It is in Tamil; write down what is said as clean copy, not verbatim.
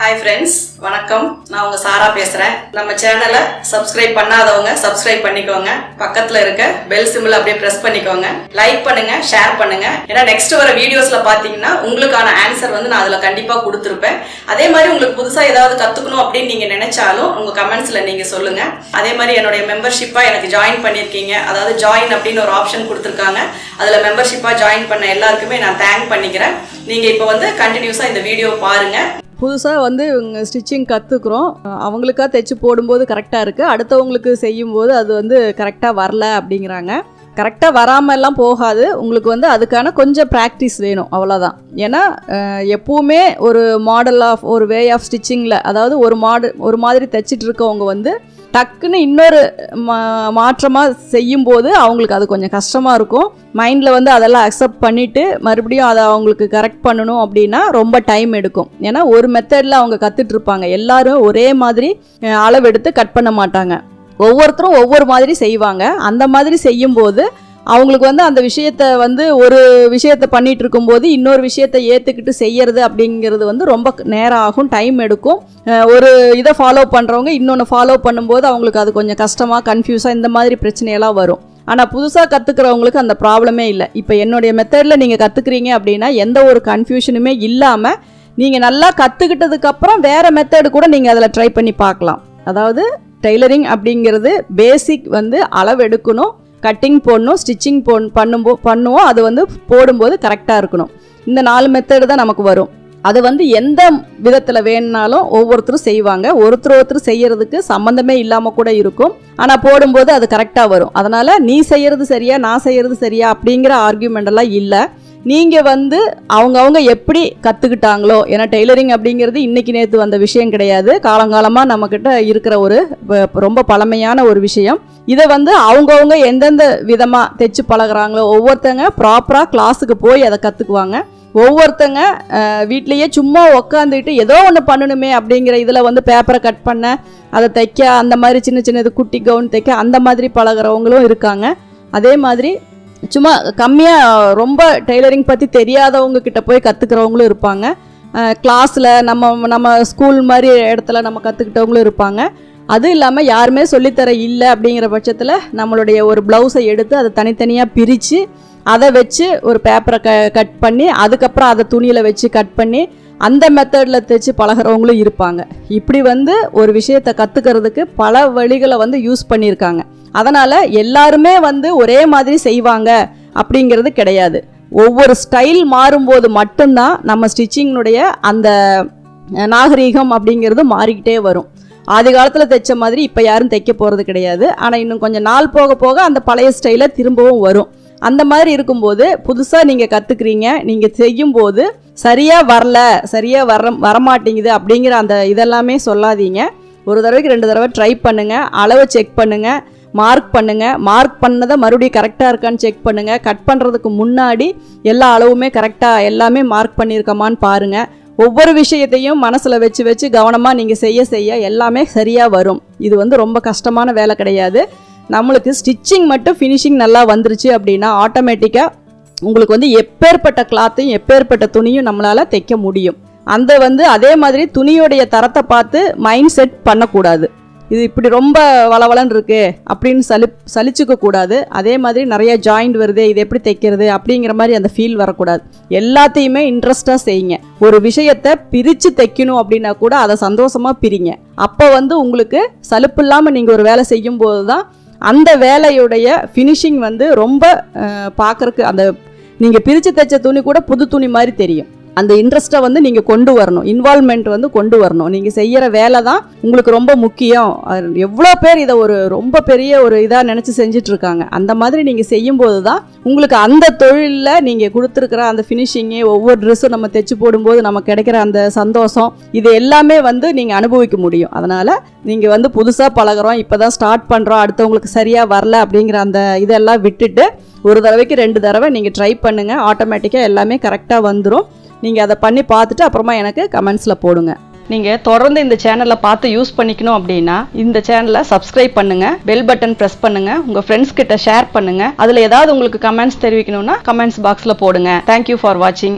Hi friends, வணக்கம். நான் உங்க சாரா பேசுறேன். நம்ம சேனலை சப்ஸ்கிரைப் பண்ணாதவங்க சப்ஸ்கிரைப் பண்ணிக்கோங்க. பக்கத்துல இருக்க பெல் சிம்பிள் அப்படியே பிரஸ் பண்ணிக்கோங்க. லைக் பண்ணுங்க, ஷேர் பண்ணுங்க. ஏன்னா நெக்ஸ்ட் வர வீடியோஸ்ல பாத்தீங்கன்னா உங்களுக்கான ஆன்சர் வந்து நான் அதுல கண்டிப்பா கொடுத்துருப்பேன். அதே மாதிரி உங்களுக்கு புதுசா ஏதாவது கத்துக்கணும் அப்படின்னு நீங்க நினைச்சாலும் உங்க கமெண்ட்ஸ்ல நீங்க சொல்லுங்க. அதே மாதிரி என்னுடைய மெம்பர்ஷிப்பா எனக்கு ஜாயின் பண்ணிருக்கீங்க. அதாவது ஜாயின் அப்படின்னு ஒரு ஆப்ஷன் கொடுத்துருக்காங்க. அதுல மெம்பர்ஷிப்பா ஜாயின் பண்ண எல்லாருக்குமே நான் தேங்க் பண்ணிக்கிறேன். நீங்க இப்போ வந்து கண்டினியூஸா இந்த வீடியோ பாருங்க. புதுசாக வந்து இவங்க ஸ்டிச்சிங் கற்றுக்குறோம். அவங்களுக்காக தைச்சி போடும்போது கரெக்டாக இருக்குது, அடுத்தவங்களுக்கு செய்யும்போது அது வந்து கரெக்டாக வரல அப்படிங்கிறாங்க. கரெக்டாக வராமல்லாம் போகாது, உங்களுக்கு வந்து அதுக்கான கொஞ்சம் ப்ராக்டிஸ் வேணும், அவ்வளோதான். ஏன்னா எப்பவுமே ஒரு மாடல் ஆஃப் ஒரு வே ஆஃப் ஸ்டிச்சிங்கில், அதாவது ஒரு மாதிரி தைச்சிட்டு இருக்கவங்க வந்து டக்குன்னு இன்னொரு மாற்றமாக செய்யும்போது அவங்களுக்கு அது கொஞ்சம் கஷ்டமாக இருக்கும். மைண்டில் வந்து அதெல்லாம் அக்செப்ட் பண்ணிவிட்டு மறுபடியும் அதை அவங்களுக்கு கரெக்ட் பண்ணணும் அப்படின்னா ரொம்ப டைம் எடுக்கும். ஏன்னா ஒரு மெத்தடில் அவங்க கற்றுட்ருப்பாங்க. எல்லாரும் ஒரே மாதிரி அளவெடுத்து கட் பண்ண மாட்டாங்க, ஒவ்வொருத்தரும் ஒவ்வொரு மாதிரி செய்வாங்க. அந்த மாதிரி செய்யும்போது அவங்களுக்கு வந்து அந்த விஷயத்தை வந்து ஒரு விஷயத்தை பண்ணிகிட்டு இருக்கும்போது இன்னொரு விஷயத்தை ஏற்றுக்கிட்டு செய்யறது அப்படிங்கிறது வந்து ரொம்ப நேரம் ஆகும், டைம் எடுக்கும். ஒரு இதை ஃபாலோ பண்ணுறவங்க இன்னொன்று ஃபாலோ பண்ணும்போது அவங்களுக்கு அது கொஞ்சம் கஷ்டமாக கன்ஃபியூஸாக இந்த மாதிரி பிரச்சனையெல்லாம் வரும். ஆனால் புதுசாக கற்றுக்கிறவங்களுக்கு அந்த ப்ராப்ளமே இல்லை. இப்போ என்னுடைய மெத்தடில் நீங்கள் கற்றுக்குறீங்க அப்படின்னா எந்த ஒரு கன்ஃபியூஷனுமே இல்லாமல் நீங்கள் நல்லா கற்றுக்கிட்டதுக்கப்புறம் வேறு மெத்தடு கூட நீங்கள் அதில் ட்ரை பண்ணி பார்க்கலாம். அதாவது டெய்லரிங் அப்படிங்கிறது பேசிக் வந்து அளவு எடுக்கணும், கட்டிங் போடணும், ஸ்டிச்சிங் பண்ணுவோம், அது வந்து போடும்போது கரெக்டாக இருக்கணும். இந்த 4 மெத்தடு தான் நமக்கு வரும். அது வந்து எந்த விதத்தில் வேணுனாலும் ஒவ்வொருத்தரும் செய்வாங்க. ஒருத்தர் செய்யறதுக்கு சம்மந்தமே இல்லாமல் கூட இருக்கும், ஆனால் போடும்போது அது கரெக்டாக வரும். அதனால் நீ செய்யறது சரியா நான் செய்யறது சரியா அப்படிங்கிற ஆர்கியூமெண்ட் எல்லாம் இல்லை. நீங்கள் வந்து அவங்கவுங்க எப்படி கற்றுக்கிட்டாங்களோ, ஏன்னா டெய்லரிங் அப்படிங்கிறது இன்றைக்கி நேற்று வந்த விஷயம் கிடையாது, காலங்காலமாக நம்மக்கிட்ட இருக்கிற ஒரு ரொம்ப பழமையான ஒரு விஷயம். இதை வந்து அவங்கவுங்க எந்தெந்த விதமாக தைச்சு பழகிறாங்களோ, ஒவ்வொருத்தங்க ப்ராப்பராக கிளாஸுக்கு போய் அதை கற்றுக்குவாங்க. ஒவ்வொருத்தங்க வீட்லேயே சும்மா உக்காந்துக்கிட்டு ஏதோ ஒன்று பண்ணணுமே அப்படிங்கிற இதில் வந்து பேப்பரை கட் பண்ண, அதை தைக்க, அந்த மாதிரி சின்ன சின்னது குட்டி கவுன் தைக்க அந்த மாதிரி பழகிறவங்களும் இருக்காங்க. அதே மாதிரி சும்மா கம்மியாக ரொம்ப டெய்லரிங் பற்றி தெரியாதவங்க கிட்ட போய் கற்றுக்கிறவங்களும் இருப்பாங்க. கிளாஸில் நம்ம ஸ்கூல் மாதிரி இடத்துல நம்ம கற்றுக்கிட்டவங்களும் இருப்பாங்க. அதுவும் இல்லாமல் யாருமே சொல்லித்தர இல்லை அப்படிங்கிற பட்சத்தில் நம்மளுடைய ஒரு ப்ளவுஸை எடுத்து அதை தனித்தனியாக பிரித்து அதை வச்சு ஒரு பேப்பரை கட் பண்ணி அதுக்கப்புறம் அதை துணியில் வச்சு கட் பண்ணி அந்த மெத்தடில் தைச்சு பழகிறவங்களும் இருப்பாங்க. இப்படி வந்து ஒரு விஷயத்தை கற்றுக்கிறதுக்கு பல வழிகளை வந்து யூஸ் பண்ணியிருக்காங்க. அதனால் எல்லாருமே வந்து ஒரே மாதிரி செய்வாங்க அப்படிங்கிறது கிடையாது. ஒவ்வொரு ஸ்டைல் மாறும்போது மட்டும்தான் நம்ம ஸ்டிச்சிங்கினுடைய அந்த நாகரீகம் அப்படிங்கிறது மாறிக்கிட்டே வரும். ஆதி காலத்தில் தைச்ச மாதிரி இப்போ யாரும் தைக்க போகிறது கிடையாது. ஆனால் இன்னும் கொஞ்சம் நாள் போக போக அந்த பழைய ஸ்டைலில் திரும்பவும் வரும். அந்த மாதிரி இருக்கும்போது புதுசாக நீங்கள் கற்றுக்குறீங்க, நீங்கள் செய்யும்போது சரியாக வரமாட்டேங்குது அப்படிங்கிற அந்த இதெல்லாமே சொல்லாதீங்க. ஒரு தடவைக்கு 2 தடவை ட்ரை பண்ணுங்கள், அளவை செக் பண்ணுங்கள், மார்க் பண்ணுங்கள். மார்க் பண்ணதை மறுபடியும் கரெக்டாக இருக்கான்னு செக் பண்ணுங்கள். கட் பண்ணுறதுக்கு முன்னாடி எல்லா அளவுமே கரெக்டாக எல்லாமே மார்க் பண்ணியிருக்கமான்னு பாருங்கள். ஒவ்வொரு விஷயத்தையும் மனசில் வச்சு கவனமாக நீங்கள் செய்ய எல்லாமே சரியாக வரும். இது வந்து ரொம்ப கஷ்டமான வேலை கிடையாது. நம்மளுக்கு ஸ்டிச்சிங் மட்டும் ஃபினிஷிங் நல்லா வந்துருச்சு அப்படின்னா ஆட்டோமேட்டிக்காக உங்களுக்கு வந்து எப்பேற்பட்ட கிளாத்தையும் எப்பேற்பட்ட துணியும் நம்மளால் தைக்க முடியும். அந்த வந்து அதே மாதிரி துணியோடைய தரத்தை பார்த்து மைண்ட் செட் பண்ணக்கூடாது. இது இப்படி ரொம்ப வளவலன்னு இருக்கு அப்படின்னு சலிச்சுக்க கூடாது. அதே மாதிரி நிறைய ஜாயிண்ட் வருது, இது எப்படி தைக்கிறது அப்படிங்கிற மாதிரி அந்த ஃபீல் வரக்கூடாது. எல்லாத்தையுமே இன்ட்ரெஸ்டாக செய்யுங்க. ஒரு விஷயத்தை பிரித்து தைக்கணும் அப்படின்னா கூட அதை சந்தோஷமாக பிரிங்க. அப்போ வந்து உங்களுக்கு சலிப்பு இல்லாமல் நீங்கள் ஒரு வேலை செய்யும் போது தான் அந்த வேலையுடைய ஃபினிஷிங் வந்து ரொம்ப பார்க்குறக்கு அந்த நீங்கள் பிரித்து தைச்ச துணி கூட புது துணி மாதிரி தெரியும். அந்த இன்ட்ரெஸ்ட்டை வந்து நீங்கள் கொண்டு வரணும், இன்வால்மெண்ட் வந்து கொண்டு வரணும். நீங்கள் செய்கிற வேலை தான் உங்களுக்கு ரொம்ப முக்கியம். எவ்வளோ பேர் இதை ஒரு ரொம்ப பெரிய ஒரு இதாக நினச்சி செஞ்சிட்ருக்காங்க. அந்த மாதிரி நீங்கள் செய்யும்போது தான் உங்களுக்கு அந்த தொழிலில் நீங்கள் கொடுத்துருக்குற அந்த ஃபினிஷிங்கு, ஒவ்வொரு ட்ரெஸ்ஸும் நம்ம தைச்சி போடும்போது நமக்கு கிடைக்கிற அந்த சந்தோஷம், இது எல்லாமே வந்து நீங்கள் அனுபவிக்க முடியும். அதனால் நீங்கள் வந்து புதுசாக பழகிறோம், இப்போ தான் ஸ்டார்ட் பண்ணுறோம், அடுத்தவங்களுக்கு சரியாக வரல அப்படிங்கிற அந்த இதெல்லாம் விட்டுட்டு ஒரு தடவைக்கு 2 தடவை நீங்கள் ட்ரை பண்ணுங்கள். ஆட்டோமேட்டிக்காக எல்லாமே கரெக்டாக வந்துடும். நீங்கள் அதை பண்ணி பார்த்துட்டு அப்புறமா எனக்கு கமெண்ட்ஸில் போடுங்க. நீங்கள் தொடர்ந்து இந்த சேனலை பார்த்து யூஸ் பண்ணிக்கணும் அப்படின்னா இந்த சேனலை சப்ஸ்கிரைப் பண்ணுங்கள், பெல் பட்டன் ப்ரெஸ் பண்ணுங்கள், உங்கள் ஃப்ரெண்ட்ஸ் கிட்ட ஷேர் பண்ணுங்கள். அதில் ஏதாவது உங்களுக்கு கமெண்ட்ஸ் தெரிவிக்கணும்னா கமெண்ட்ஸ் பாக்ஸில் போடுங்க. தேங்க்யூ ஃபார் வாட்சிங்.